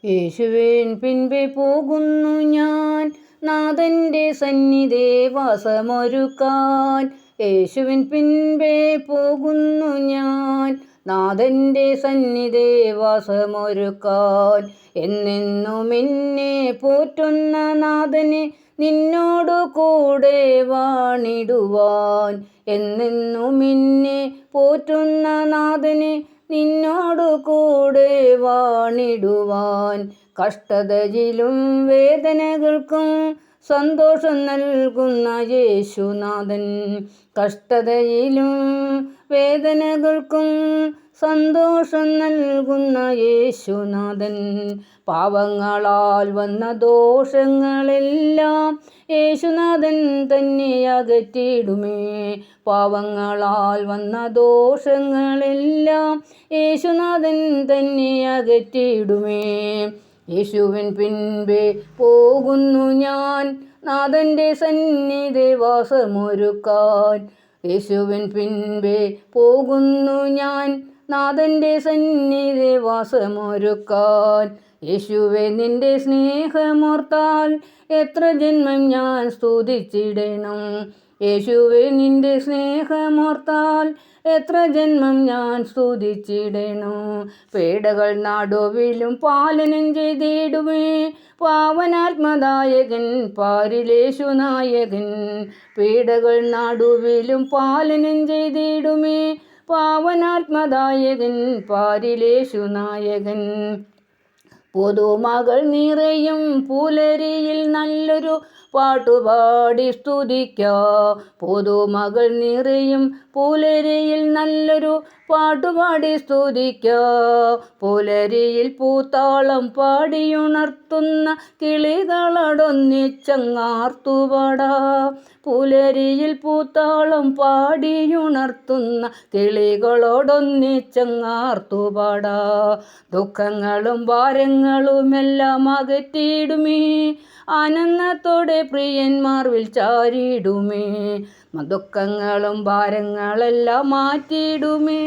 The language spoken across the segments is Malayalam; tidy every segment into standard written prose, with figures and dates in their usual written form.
യേശുവിൻ പിൻപെ പോകുന്നു ഞാൻ, നാഥൻ്റെ സന്നിധി വാസമൊരുക്കാൻ. യേശുവിൻ പിൻപെ പോകുന്നു ഞാൻ, നാഥൻ്റെ സന്നിധി വാസമൊരുക്കാൻ. എന്നെന്നും എന്നെ പോറ്റുന്ന നാഥനെ നിന്നോടു കൂടെ വാണിടുവാൻ. എന്നെന്നും എന്നെ പോറ്റുന്ന നാഥനെ നിന്നോടു കൂടെ വാണിടുവാൻ. കഷ്ടതയിലും വേദനകൾക്കും സന്തോഷം നൽകുന്ന യേശുനാഥൻ. കഷ്ടതയിലും വേദനകൾക്കും സന്തോഷം നൽകുന്ന യേശുനാഥൻ. പാവങ്ങളാൽ വന്ന ദോഷങ്ങളെല്ലാം യേശുനാഥൻ തന്നെ അകറ്റിയിടുമേ. പാവങ്ങളാൽ വന്ന ദോഷങ്ങളെല്ലാം യേശുനാഥൻ തന്നെ അകറ്റിയിടുമേ. യേശുവിൻ പിൻപെ പോകുന്നു ഞാൻ, നാഥൻ്റെ സന്നിധി വാസമൊരുക്കാൻ. യേശുവിൻ പിൻപെ പോകുന്നു ഞാൻ, നാഥൻ്റെ സന്നിധി വാസമൊരുക്കാൻ. യേശുവേ നിന്റെ സ്നേഹമോർത്താൽ എത്ര ജന്മം ഞാൻ സ്തുതിച്ചിടണം. യേശുവേ നിന്റെ സ്നേഹമോർത്താൽ എത്ര ജന്മം ഞാൻ സ്തുതിച്ചിടണം. പേടകൾ നടുവിലും പാലനം ചെയ്തിടുമേ പാവനാത്മദായകൻ പാരിലേശുനായകൻ. പീഡകൾ നടുവിലും പാലനം ചെയ്തിടുമേ പാവനാത്മദായകൻ പാരിലേശുനായകൻ. പുതുമകൾ നിറയും പുലരിയിൽ നല്ലൊരു പാട്ടുപാടി സ്തുതിക്കാം. പുതുമകൾ നിറയും പുലരിയിൽ നല്ലൊരു പാട്ടുപാടി സ്തുതിക്കാം. പുലരിയിൽ പൂത്താളം പാടിയുണർത്തുന്ന കിളികളൊടൊന്നിച്ചങ്ങാർത്തുപാടാം. പുലരിയിൽ പൂത്താളം പാടിയുണർത്തുന്ന കിളികളോടൊന്നിച്ചങ്ങാർത്തുപാടാം. ദുഃഖങ്ങളും ഭാരങ്ങളുമെല്ലാം അകറ്റിയിടുമേ ആനന്ദത്തോടെ പ്രിയന്മാർവിൽ ചാരിയിടുമേ. ദുഃഖങ്ങളും ഭാരങ്ങളെല്ലാം മാറ്റിയിടുമേ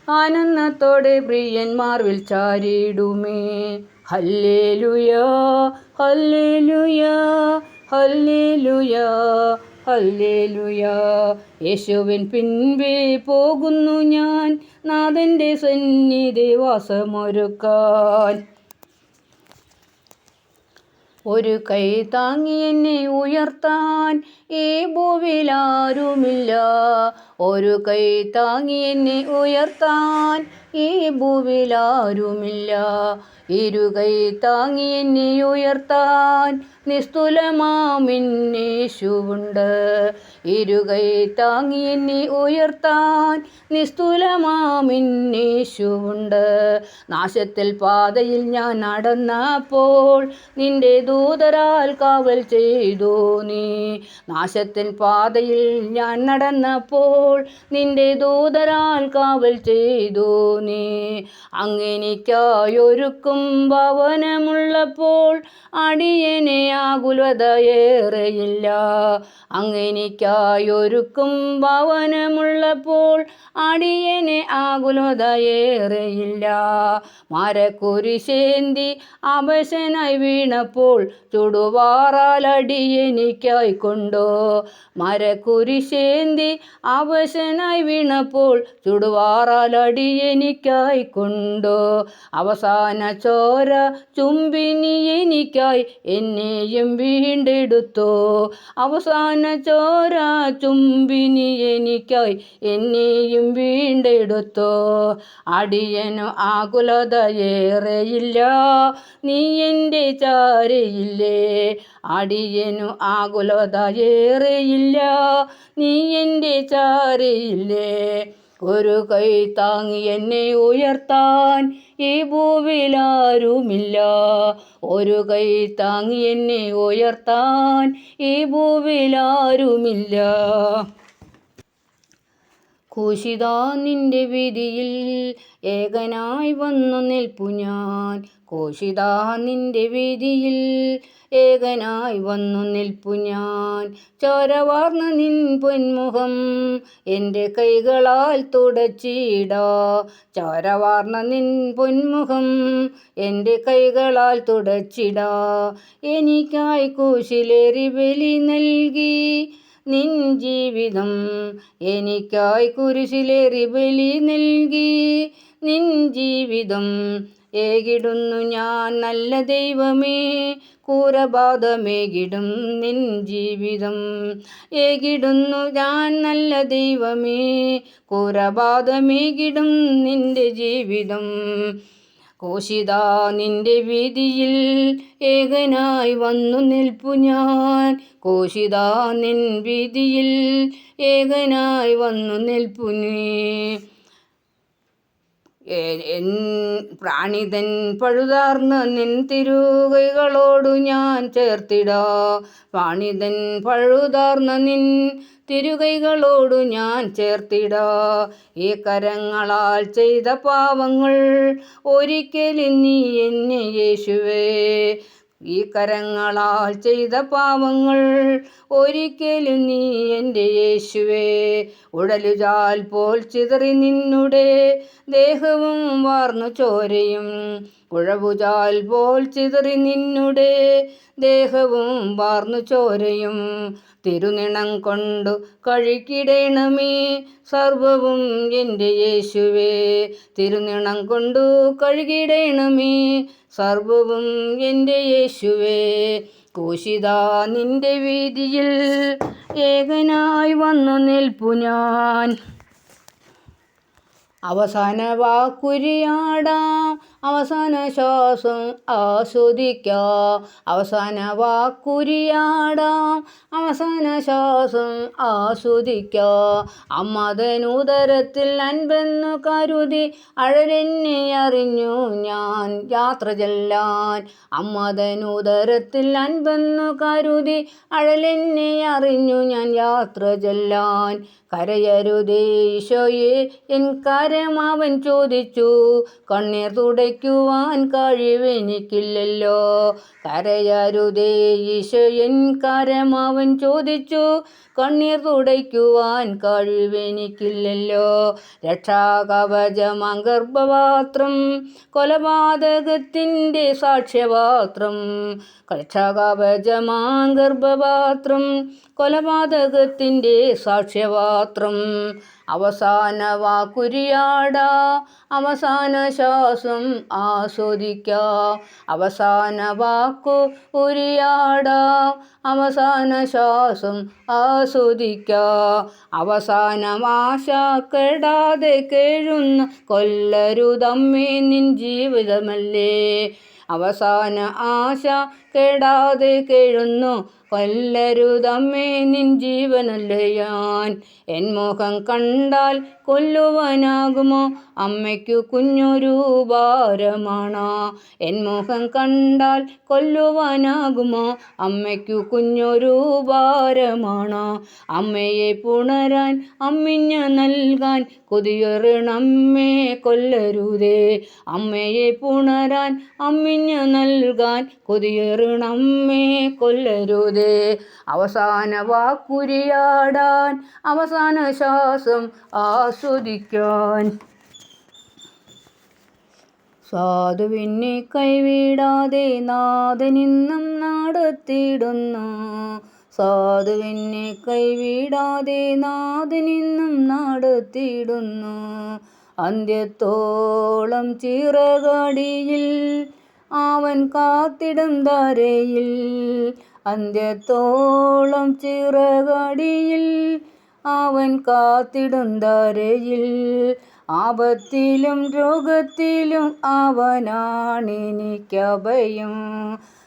ആനന്ദത്തോടെ പ്രിയന്മാർവിൽ ചാരിയിടുമേ. ഹല്ലേലൂയാ ഹല്ലേലൂയാ ഹല്ലേലൂയാ ഹല്ലേലൂയാ. യേശുവിൻ പിൻപെ പോകുന്നു ഞാൻ, നാഥൻ്റെ സന്നിധി വാസമൊരുക്കാൻ. ഒരു കൈ താങ്ങി എന്നെ ഉയർത്താൻ ഈ ഭൂവിലാരുമില്ല. ഒരു കൈ താങ്ങി എന്നെ ഉയർത്താൻ ഈ ഭൂവിലാരുമില്ല. ഇരുകൈ താങ്ങി എന്നെ ഉയർത്താൻ നിസ്തുലമാമിന്നേശുവുണ്ട്. ഇരുകൈ താങ്ങി എന്നെ ഉയർത്താൻ നിസ്തുലമാമിന്നേശുവുണ്ട്. നാശത്തിൽ പാതയിൽ ഞാൻ നടന്നപ്പോൾ നിന്റെ ദൂതരാൽ കാവൽ ചെയ്തു നീ. നാശത്തിൻ പാതയിൽ ഞാൻ നടന്നപ്പോൾ നിന്റെ ദൂതരാൽ കാവൽ ചെയ്തു നീ. അങ്ങെനിക്കായൊരുക്കും ഭവനമുള്ളപ്പോൾ അടിയനെ ആകുലതയേറെയില്ല. അങ്ങെനിക്കായൊരുക്കും ഭവനമുള്ളപ്പോൾ അടിയനെ ആകുലതയേറെയില്ല. മരക്കുരിശേന്തി അവശനായി വീണപ്പോൾ ചുടുവാറാൽ അടിയനിക്കായി കൊണ്ടോ. മരക്കുരിശേന്തി അവശനായി വീണപ്പോൾ ചുടുവാറാൽ അടിയനിക്കായി കൊണ്ടോ. അവസാന ചോര ചുംബിനി എനിക്കായി എന്നെയും വീണ്ടെടുത്തോ. അവസാന ചോര ചുംബിനി എനിക്കായി എന്നെയും വീണ്ടെടുത്തോ. അടിയനു ആകുലതയേറെയില്ല, നീ എൻ്റെ ചാരയില്ലേ. അടിയനു ആകുലതയേറെയില്ല, നീ എൻ്റെ ചാരയില്ലേ. ഒരു കൈ താങ്ങി എന്നെ ഉയർത്താൻ ഈ ഭൂവിലാരുമില്ല. ഒരു കൈ താങ്ങി എന്നെ ഉയർത്താൻ ഈ ഭൂവിലാരുമില്ല. കൂശിതാ നിന്റെ വീതിയിൽ ഏകനായി വന്നു നിൽപ്പു ഞാൻ. കൂശിതാ നിന്റെ വീതിയിൽ ഏകനായി വന്നു നിൽപ്പു ഞാൻ. ചോരവാർന്ന നിൻ പൊന്മുഖം എൻ്റെ കൈകളാൽ തുടച്ചിടാ. ചോരവാർന്ന നിൻ പൊന്മുഖം എൻ്റെ കൈകളാൽ തുടച്ചിടാ. എനിക്കായി കൂശിലേറി ബലി നൽകി നിൻ ജീവിതം. എനിക്കായി കുരിശിലേറി ബലി നൽകി നിൻ ജീവിതം. ഏകിടുന്നു ഞാൻ നല്ല ദൈവമേ, ക്രൂരബാധമേകിടും നിൻ ജീവിതം. ഏകിടുന്നു ഞാൻ നല്ല ദൈവമേ, ക്രൂരബാധമേകിടും നിന്റെ ജീവിതം. കൂശിതാ നിന്റെ വീതിയിൽ ഏകനായി വന്നു നിൽപ്പു ഞാൻ. കൂശിതാ നിൻ വീതിയിൽ ഏകനായി വന്നു നിൽപ്പു നീ. പ്രാണിതൻ പഴുതാർന്ന നിൻ തിരുകൈകളോടു ഞാൻ ചേർത്തിടാ. പ്രാണിതൻ പഴുതാർന്ന നിൻ തിരുകൈകളോടു ഞാൻ ചേർത്തിടാ. ഈ കരങ്ങളാൽ ചെയ്ത പാവങ്ങൾ ഒരിക്കലും നീ എന്നെ യേശുവേ. ഈ കരങ്ങളാൽ ചെയ്ത പാവങ്ങൾ ഒരിക്കലും നീ എൻ്റെ യേശുവേ. ഉടലുചാൽ പോൽ ചിതറി നിന്നുടെ ദേഹവും വാർന്നു ചോരയും. ഉഴവുചാൽ പോൽ ചിതറി നിന്നുടെ ദേഹവും വാർന്നു ചോരയും. തിരുനിണം കൊണ്ടു കഴുകിടണമേ സർവവും എൻ്റെ യേശുവേ. തിരുനിണം കൊണ്ടു കഴുകിടണമേ സർവവും എൻ്റെ യേശുവേ. കൂശിതാ നിന്റെ വീതിയിൽ ഏകനായി വന്നു നിൽപ്പു ഞാൻ. അവസാന വാക്കുരിയാടാം, അവസാന ശ്വാസം ആസ്വദിക്കാം. അവസാന വാക്കുരിയാടാം, അവസാന ശ്വാസം ആസ്വദിക്കാം. അമ്മതനുദരത്തിൽ അൻപെന്നു കരുതി അഴലെന്നെ അറിഞ്ഞു ഞാൻ യാത്ര ചെല്ലാൻ. അമ്മതനുദരത്തിൽ അൻപെന്നു കരുതി അഴലെന്നെ അറിഞ്ഞു ഞാൻ യാത്ര ചെല്ലാൻ. കരയരുതേ ഈശോയെ എൻ കരം അവൻ ചോദിച്ചു. കണ്ണീർ തുടയ്ക്കുവാൻ കഴിവെനിക്കില്ലല്ലോ. കരയരുതേ ഈശോ എൻ കരം അവൻ ചോദിച്ചു. കണ്ണീർ തുടയ്ക്കുവാൻ കഴിവെനിക്കില്ലല്ലോ. രക്ഷാകവചമാം ഗർഭപാത്രം കൊലപാതകത്തിൻ്റെ സാക്ഷ്യപാത്രം. രക്ഷാകവചമാം ഗർഭപാത്രം കൊലപാതകത്തിൻ്റെ സാക്ഷ്യപാത്രം. അവസാന വാക്കുരിയാടാ, അവസാന ശ്വാസം ആസ്വദിക്കാം. അവസാന വാക്കു ഉരിയാടാം, അവസാന ശ്വാസം ആസ്വദിക്കാം. അവസാനം ആശ കെടാതെ കേഴുന്ന കൊല്ലരുതമ്മേ നിൻ ജീവിതമല്ലേ. അവസാന ആശ കെടാതെ കേഴുന്നു കൊല്ലരുതമ്മേ നിൻ ജീവനല്ലേ ഞാൻ. എൻ മുഖം കണ്ടാൽ കൊല്ലുവാനാകുമോ അമ്മയ്ക്കു കുഞ്ഞൊരു ഭാരമാണോ. എൻ മുഖം കണ്ടാൽ കൊല്ലുവാനാകുമോ അമ്മയ്ക്കു കുഞ്ഞൊരു ഭാരമാണോ. അമ്മയെ പുണരാൻ അമ്മിഞ്ഞ നൽകാൻ കൊതിയൊരണമ്മേ കൊല്ലരുതേ. അമ്മയെ പുണരാൻ അമ്മിഞ്ഞ നൽകാൻ കൊതിയൊരണമ്മേ കൊല്ലരുതേ. അവസാന വാക്കുരിയാടാൻ, അവസാന ശ്വാസം ആസ്വദിക്കാൻ. സാധുവിനെ കൈവിടാതെ നാഥനിന്നും നടത്തിയിടുന്നു. സാധുവിനെ കൈവിടാതെ നാഥനിന്നും നടത്തിയിടുന്നു. അന്ത്യത്തോളം ചിറകടിയിൽ അവൻ കാത്തിടും ധരയിൽ. അന്ത്യത്തോളം ചിറകടിയിൽ അവൻ കാത്തിടും ധരയിൽ. ആപത്തിലും രോഗത്തിലും അവനാണെനിക്കഭയം.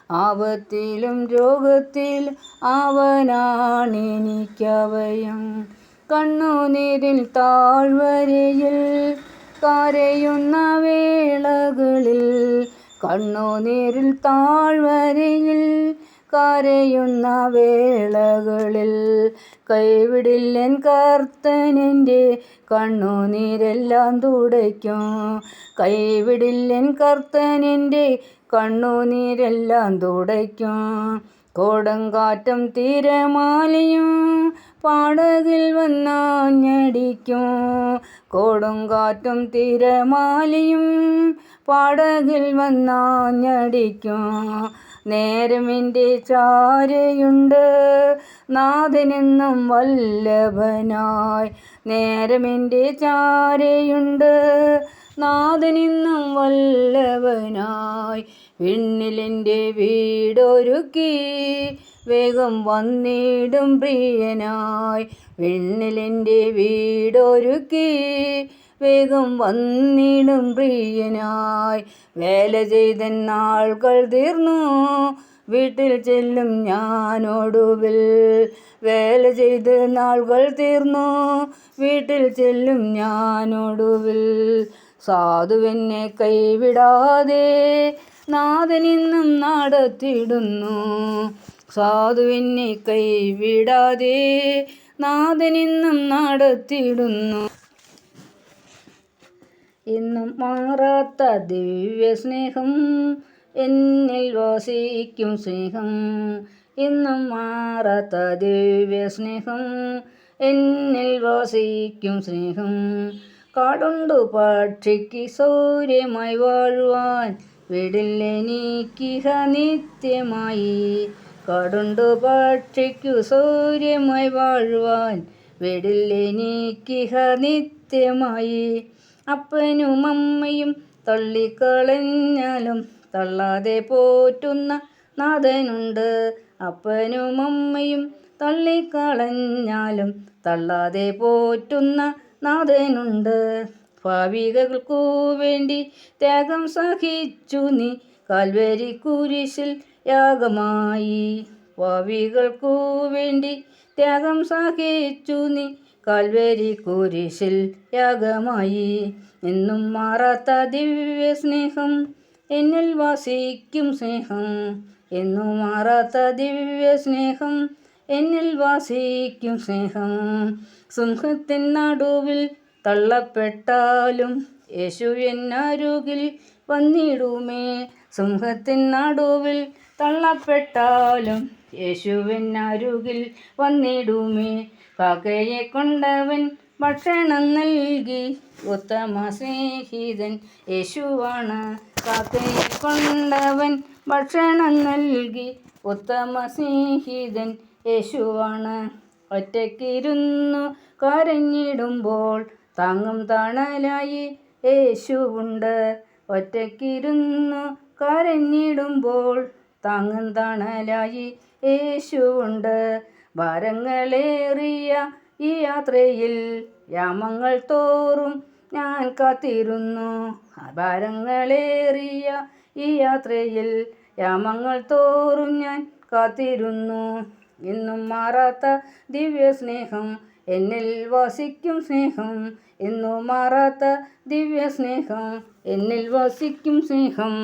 ആപത്തിലും രോഗത്തിലും അവനാണെനിക്കഭയം. കണ്ണുനീരിൽ താഴ്വരയിൽ കരയുന്ന വേളകളിൽ. കണ്ണുനീരിൽ താഴ്വരയിൽ കരയുന്ന വേളകളിൽ കൈവിടില്ലൻ കർത്തനെൻ്റെ കണ്ണുനീരെല്ലാം തുടയ്ക്കും. കൈവിടില്ലൻ കർത്തനെൻ്റെ കണ്ണുനീരെല്ലാം തുടയ്ക്കും. കൊടുങ്കാറ്റും തിരമാലയും പാടകിൽ വന്നാഞ്ഞടിക്കും. കൊടുങ്കാറ്റും തിരമാലയും പാടകിൽ വന്നാഞ്ഞടിക്കും. നേരമെൻ്റെ ചാരയുണ്ട് നാഥനെന്നും വല്ലഭനായി. നേരമെൻ്റെ ചാരയുണ്ട് നാഥനെന്നും വല്ലഭനായി. വിണ്ണിലെൻ്റെ വീടൊരുക്കി വേഗം വന്നിടും പ്രിയനായി. വിണ്ണിലെൻ്റെ വീടൊരുക്കി വേഗം വന്നിടും പ്രിയനായി. വേല ചെയ്ത നാളുകൾ തീർന്നു വീട്ടിൽ ചെല്ലും ഞാനൊടുവിൽ. വേല ചെയ്ത് നാളുകൾ തീർന്നു വീട്ടിൽ ചെല്ലും ഞാനൊടുവിൽ. സാധുവെന്നെ കൈവിടാതെ നാഥനെന്നും നടത്തിടുന്നു. സാധുവെന്നെ കൈവിടാതെ നാഥനെന്നും നടത്തിടുന്നു. എന്നും മാറാത്ത ദിവ്യസ്നേഹം എന്നിൽ വസിക്കും സ്നേഹം. എന്നും മാറാത്ത ദിവ്യസ്നേഹം എന്നിൽ വസിക്കും സ്നേഹം. കാടുണ്ടു പക്ഷിക്ക് സൗര്യമായി വാഴുവാൻ വിടില്ലെനിക്കിഹ നിത്യമായി. കാടുണ്ടു പക്ഷിക്കു സൗര്യമായി വാഴുവാൻ വിടില്ലെനിക്കിഹ നിത്യമായി. അപ്പനും അമ്മയും തള്ളിക്കളഞ്ഞാലും തള്ളാതെ പോറ്റുന്ന നാഥനുണ്ട്. അപ്പനും അമ്മയും തള്ളിക്കളഞ്ഞാലും തള്ളാതെ പോറ്റുന്ന നാഥനുണ്ട്. പാപികൾക്കു വേണ്ടി ത്യാഗം സഹിച്ചു നീ കാൽവരി കുരിശിൽ യാഗമായി. പാപികൾക്കു വേണ്ടി ത്യാഗം സഹിച്ചു നീ കാൽവരി കുരിശിൽ യാഗമായി. എന്നും മാറാത്ത ദിവ്യസ്നേഹം എന്നിൽ വസിക്കും സ്നേഹം. എന്നും മാറാത്ത ദിവ്യസ്നേഹം എന്നിൽ വസിക്കും സ്നേഹം. സിംഹത്തിൻ നടുവിൽ തള്ളപ്പെട്ടാലും യേശു എന്നരുകിൽ വന്നിടുമേ. സിംഹത്തിൻ നടുവിൽ തള്ളപ്പെട്ടാലും യേശു എന്നരുകിൽ വന്നിടുമേ. കാക്കയെ കൊണ്ടവൻ ഭക്ഷണം നൽകി ഉത്തമ സ്നേഹിതൻ യേശുവാണ്. കാക്കയെ കൊണ്ടവൻ ഭക്ഷണം നൽകി ഉത്തമ സ്നേഹിതൻ യേശുവാണ്. ഒറ്റയ്ക്കിരുന്നു കരഞ്ഞിടുമ്പോൾ താങ്ങും തണലായി യേശുവുണ്ട്. ഒറ്റയ്ക്കിരുന്നു കരഞ്ഞിടുമ്പോൾ താങ്ങും തണലായി യേശുവുണ്ട്. ഭാരങ്ങളേറിയ ഈ യാത്രയിൽ യാമങ്ങൾ തോറും ഞാൻ കാത്തിരുന്നു. ഭാരങ്ങളേറിയ ഈ യാത്രയിൽ യാമങ്ങൾ തോറും ഞാൻ കാത്തിരുന്നു. എന്നും മാറാത്ത ദിവ്യസ്നേഹം എന്നിൽ വസിക്കും സ്നേഹം. എന്നും മാറാത്ത ദിവ്യസ്നേഹം എന്നിൽ വസിക്കും സ്നേഹം.